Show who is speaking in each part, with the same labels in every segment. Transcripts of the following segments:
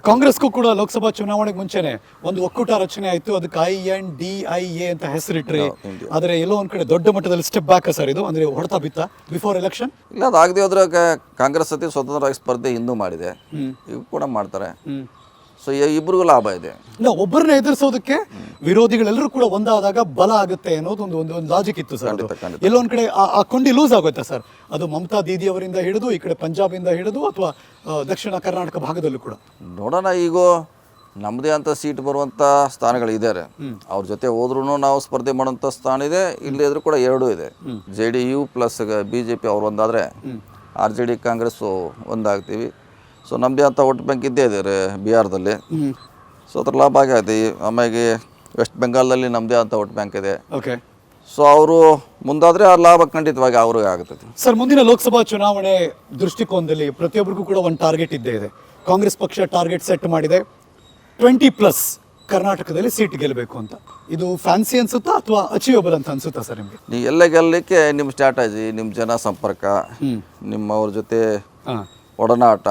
Speaker 1: ಕಾಂಗ್ರೆಸ್ಗೂ ಕೂಡ ಲೋಕಸಭಾ ಚುನಾವಣೆಗೆ ಮುಂಚೆನೆ ಒಂದು ಒಕ್ಕೂಟ ರಚನೆ ಆಯಿತು. ಅದಕ್ಕೆ INDIA ಅಂತ ಹೆಸರಿಟ್ರಿ. ಆದರೆ ಎಲ್ಲೋ ಒಂದು ಕಡೆ ದೊಡ್ಡ ಮಟ್ಟದಲ್ಲಿ ಸ್ಟೆಪ್ ಬ್ಯಾಕ್ ಸರ್ ಇದು, ಅಂದರೆ ಹೊಡೆತ ಬಿತ್ತ ಬಿಫೋರ್ ಎಲೆಕ್ಷನ್.
Speaker 2: ಇಲ್ಲ, ಅದು ಆಗದೆ ಹೋದ್ರೆ ಕಾಂಗ್ರೆಸ್ ಸತಿ ಸ್ವತಂತ್ರವಾಗಿ ಸ್ಪರ್ಧೆ ಇನ್ನೂ ಮಾಡಿದೆ, ಈಗ ಕೂಡ ಮಾಡ್ತಾರೆ. ಸೊ ಇಬ್ಬರಿಗೂ ಲಾಭ ಇದೆ.
Speaker 1: ಇಲ್ಲ, ಒಬ್ಬರನ್ನ ಎದುರಿಸೋದಕ್ಕೆ ವಿರೋಧಿಗಳೆಲ್ಲರೂ ಕೂಡ ಒಂದಾದಾಗ ಬಲ ಆಗುತ್ತೆ ಅನ್ನೋದು ಒಂದು ಲಾಜಿಕ್ ಇತ್ತು ಸರ್. ಎಲ್ಲೋ ಒಂದು ಕಡೆ ಆ ಕೊಂಡಿ ಲೂಸ್ ಆಗುತ್ತೆ ಸರ್. ಅದು ಮಮತಾ ದೀದಿ ಅವರಿಂದ ಹಿಡಿದು ಈ ಕಡೆ ಪಂಜಾಬಿಂದ ಹಿಡಿದು ಅಥವಾ ದಕ್ಷಿಣ ಕರ್ನಾಟಕ ಭಾಗದಲ್ಲೂ ಕೂಡ
Speaker 2: ನೋಡೋಣ. ಈಗ ನಮ್ಮದೇ ಅಂತ ಸೀಟ್ ಬರುವಂಥ ಸ್ಥಾನಗಳಿದ್ದಾರೆ. ಅವ್ರ ಜೊತೆ ಹೋದ್ರೂ ನಾವು ಸ್ಪರ್ಧೆ ಮಾಡೋಂಥ ಸ್ಥಾನ ಇದೆ, ಇಲ್ಲದಿದ್ರೂ ಕೂಡ ಎರಡೂ ಇದೆ. JDU ಪ್ಲಸ್ BJP ಅವ್ರು ಒಂದಾದರೆ RJD ಕಾಂಗ್ರೆಸ್ಸು ಒಂದಾಗ್ತೀವಿ. ಸೊ ನಮ್ಮದೇ ಅಂತ ವೋಟ್ ಬ್ಯಾಂಕ್ ಇದ್ದೇ ಇದೆ ಬಿಹಾರದಲ್ಲಿ. ಸೊ ಅದ್ರ ಲಾಭ ಆಗೈತೆ. ಆಮೇಲೆ ವೆಸ್ಟ್ ಬೆಂಗಾಲಲ್ಲಿ ನಮ್ಮದೇ ಅಂತ ವೋಟ್ ಬ್ಯಾಂಕ್ ಇದೆ.
Speaker 1: ಓಕೆ.
Speaker 2: ಸೊ ಅವರು ಮುಂದಾದರೆ ಆ ಲಾಭ ಖಂಡಿತವಾಗಿ ಅವ್ರಿಗೆ ಆಗುತ್ತದೆ.
Speaker 1: ಸರ್, ಮುಂದಿನ ಲೋಕಸಭಾ ಚುನಾವಣೆ ದೃಷ್ಟಿಕೋನದಲ್ಲಿ ಪ್ರತಿಯೊಬ್ಬರಿಗೂ ಕೂಡ ಒಂದು ಟಾರ್ಗೆಟ್ ಇದ್ದೇ ಇದೆ. ಕಾಂಗ್ರೆಸ್ ಪಕ್ಷ ಟಾರ್ಗೆಟ್ ಸೆಟ್ ಮಾಡಿದೆ 20+ ಕರ್ನಾಟಕದಲ್ಲಿ ಸೀಟ್ ಗೆಲ್ಲಬೇಕು ಅಂತ. ಇದು ಫ್ಯಾನ್ಸಿ ಅನ್ಸುತ್ತಾ ಅಥವಾ ಅಚೀವೇಬಲ್ ಅಂತ ಅನ್ಸುತ್ತಾ ಸರ್ ನಿಮಗೆ?
Speaker 2: ನೀವು ಎಲ್ಲ ಗೆಲ್ಲಲಿಕ್ಕೆ ನಿಮ್ಮ ಸ್ಟ್ರಾಟಜಿ, ನಿಮ್ಮ ಜನ ಸಂಪರ್ಕ, ನಿಮ್ಮವ್ರ ಜೊತೆ ಒಡನಾಟ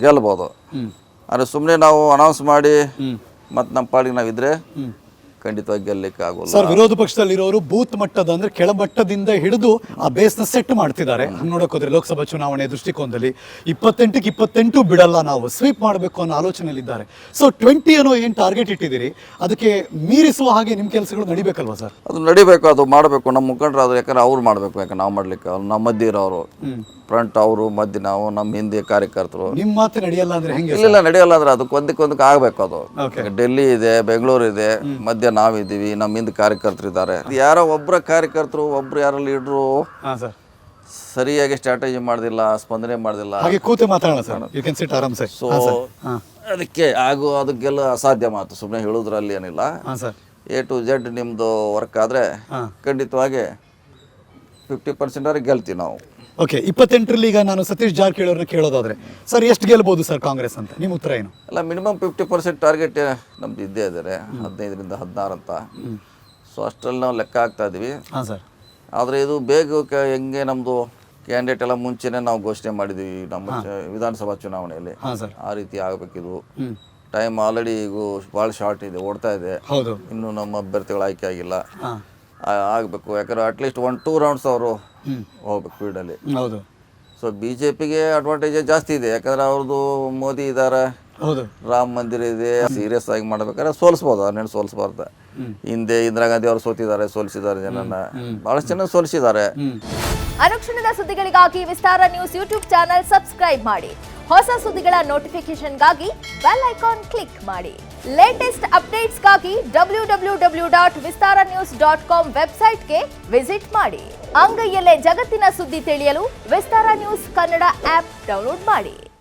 Speaker 2: ಗೆಲ್ಬೋದು. ಆದರೆ ಸುಮ್ಮನೆ ನಾವು ಅನೌನ್ಸ್ ಮಾಡಿ ಮತ್ತು ನಮ್ಮ ಪಾಡಿಗೆ ನಾವಿದ್ರೆ ಖಂಡಿತವಾಗಿ ಗೆಲ್ಲಲಿಕ್ಕೆ ಆಗೋಲ್ಲ
Speaker 1: ಸರ್. ವಿರೋಧ ಪಕ್ಷದಲ್ಲಿರೋರು ಬೂತ್ ಮಟ್ಟದ ಅಂದ್ರೆ ಕೆಳಮಟ್ಟದಿಂದ ಹಿಡಿದು ಆ ಬೇಸ್ನ ಸೆಟ್ ಮಾಡ್ತಿದ್ದಾರೆ. ನೋಡಕ್ ಹೋದ್ರೆ ಲೋಕಸಭಾ ಚುನಾವಣೆ ದೃಷ್ಟಿಕೋನದಲ್ಲಿ 28ಕ್ಕೆ 28 ಬಿಡಲ್ಲ, ನಾವು ಸ್ವೀಪ್ ಮಾಡಬೇಕು ಅನ್ನೋ ಆಲೋಚನೆಯಲ್ಲಿದ್ದಾರೆ. ಸೊ 20 ಅನ್ನೋ ಏನು ಟಾರ್ಗೆಟ್ ಇಟ್ಟಿದ್ದೀರಿ, ಅದಕ್ಕೆ ಮೀರಿಸುವ ಹಾಗೆ ನಿಮ್ಮ ಕೆಲಸಗಳು ನಡಿಬೇಕಲ್ವಾ ಸರ್?
Speaker 2: ಅದು ನಡಿಬೇಕು, ಅದು ಮಾಡಬೇಕು. ನಮ್ಮ ಮುಖಂಡರು ಅದು ಯಾಕಂದ್ರೆ ಅವ್ರು ಮಾಡಬೇಕು. ಯಾಕಂದ್ರೆ ನಾವು ಮಾಡ್ಲಿಕ್ಕೆ ಅವ್ರು ನಮ್ಮ ಮಧ್ಯೆ ಇರೋರು, ಫ್ರಂಟ್ ಅವರು, ಮಧ್ಯೆ ನಾವು, ನಮ್ಮ ಹಿಂದೆ ಕಾರ್ಯಕರ್ತರು.
Speaker 1: ನಿಮ್ಮ ಮಾತು ನಡೆಯಲ್ಲ ಅಂದ್ರೆ ಹೆಂಗೆ?
Speaker 2: ಇಲ್ಲ, ನಡೆಯಲ್ಲ. ಅಂದ್ರೆ ಅದಕ್ಕೆ ಒಂದಕ್ಕೆ ಆಗಬೇಕು. ಅದು ಡೆಲ್ಲಿ ಇದೆ, ಬೆಂಗಳೂರು ಇದೆ, ಮಧ್ಯ ನಾವಿದ್ದೀವಿ, ನಮ್ಮ ಹಿಂದೆ ಕಾರ್ಯಕರ್ತರು ಇದ್ದಾರೆ. ಯಾರೋ ಒಬ್ಬರ ಕಾರ್ಯಕರ್ತರು, ಒಬ್ರು ಯಾರೋ ಲೀಡ್ರು ಸರಿಯಾಗಿ ಸ್ಟ್ರಾಟಜಿ ಮಾಡೋದಿಲ್ಲ, ಸ್ಪಂದನೆ ಮಾಡೋದಿಲ್ಲ.
Speaker 1: ಹಾಗೆ ಕೂತು ಮಾತಾಡೋಣ ಸರ್. ಯು ಕ್ಯಾನ್ ಸಿಟ್ ಆರಾಮ್ ಸರ್.
Speaker 2: ಸೊ ಅದಕ್ಕೆ ಅದಕ್ಕೆಲ್ಲ ಅಸಾಧ್ಯ ಮಾತು. ಸುಮ್ಮನೆ ಹೇಳೋದ್ರಲ್ಲಿ ಏನಿಲ್ಲ. A to Z ನಿಮ್ಮದು ವರ್ಕ್ ಆದರೆ ಖಂಡಿತವಾಗಿ 50% ಗೆಲ್ತೀವಿ ನಾವು.
Speaker 1: ಓಕೆ. 28ರಲ್ಲಿ ಈಗ ನಾನು ಸತೀಶ್ ಜಾರಕಿಹೊಳಿ ಅವ್ರನ್ನ ಕೇಳೋದಾದ್ರೆ ಸರ್, ಎಷ್ಟು ಗೆಲ್ಬಹುದು ಸರ್ ಕಾಂಗ್ರೆಸ್ ಅಂತ ನಿಮ್ಮ ಉತ್ತರ ಏನು?
Speaker 2: ಅಲ್ಲ, ಮಿನಿಮಮ್ 50% ಟಾರ್ಗೆಟ್ ನಮ್ದು ಇದ್ದೇ ಇದ್ದಾರೆ, 15ರಿಂದ 16 ಅಂತ. ಸೊ ಅಷ್ಟರಲ್ಲಿ ನಾವು ಲೆಕ್ಕ ಆಗ್ತಾ ಇದ್ದೀವಿ.
Speaker 1: ಹಾಂ ಸರ್.
Speaker 2: ಆದರೆ ಇದು ಬೇಗ ಹೆಂಗೆ ನಮ್ಮದು ಕ್ಯಾಂಡಿಡೇಟ್ ಎಲ್ಲ ಮುಂಚೆನೇ ನಾವು ಘೋಷಣೆ ಮಾಡಿದ್ದೀವಿ ನಮ್ಮ ವಿಧಾನಸಭಾ ಚುನಾವಣೆಯಲ್ಲಿ. ಆ ರೀತಿ ಆಗಬೇಕಿದು. ಟೈಮ್ ಆಲ್ರೆಡಿ ಈಗ ಭಾಳ ಶಾರ್ಟ್ ಇದೆ, ಓಡ್ತಾ ಇದೆ. ಇನ್ನು ನಮ್ಮ ಅಭ್ಯರ್ಥಿಗಳು ಆಯ್ಕೆ ಆಗಿಲ್ಲ, ಆಗಬೇಕು. ಯಾಕಂದ್ರೆ ಅಟ್ಲೀಸ್ಟ್ 1-2 ರೌಂಡ್ಸ್ ಅವರು ಹೋಗ್ಬೇಕು ಫೀಲ್ಡಲ್ಲಿ.
Speaker 1: ಹೌದು.
Speaker 2: ಸೊ BJPಗೆ ಅಡ್ವಾಂಟೇಜ್ ಜಾಸ್ತಿ ಇದೆ. ಯಾಕಂದ್ರೆ ಅವ್ರದ್ದು ಮೋದಿ ಇದ್ದಾರೆ, ರಾಮ ಮಂದಿರ ಇದೆ. ಸೀರಿಯಸ್ ಆಗಿ ಮಾಡ್ಬೇಕಾದ್ರೆ ಸೋಲಿಸ್ಬೋದು, ಅದನ್ನೇನು ಸೋಲಿಸ್ಬಾರ್ದು. ಹಿಂದೆ ಇಂದಿರಾ ಗಾಂಧಿ ಅವರು ಸೋಲಿಸಿದ್ದಾರೆ ಜನನ, ಬಹಳಷ್ಟು ಜನ ಸೋಲಿಸಿದ್ದಾರೆ.
Speaker 3: ಅನುಕ್ಷಣದ ಸುದ್ದಿಗಳಿಗಾಗಿ ವಿಸ್ತಾರ ನ್ಯೂಸ್ ಯೂಟ್ಯೂಬ್ ಚಾನೆಲ್ ಸಬ್ಸ್ಕ್ರೈಬ್ ಮಾಡಿ. ಹೊಸ ಸುದ್ದಿಗಳ ನೋಟಿಫಿಕೇಶನ್ಗಾಗಿ ಬೆಲ್ ಐಕಾನ್ ಕ್ಲಿಕ್ ಮಾಡಿ. ಲೇಟೆಸ್ಟ್ ಅಪ್ಡೇಟ್ಸ್ಗಾಗಿ www.vistaranews.com ವೆಬ್ಸೈಟ್ಗೆ ವಿಸಿಟ್ ಮಾಡಿ. ಅಂಗೈಯಲ್ಲೇ ಜಗತ್ತಿನ ಸುದ್ದಿ ತಿಳಿಯಲು ವಿಸ್ತಾರ ನ್ಯೂಸ್ ಕನ್ನಡ ಆಪ್ ಡೌನ್ಲೋಡ್ ಮಾಡಿ.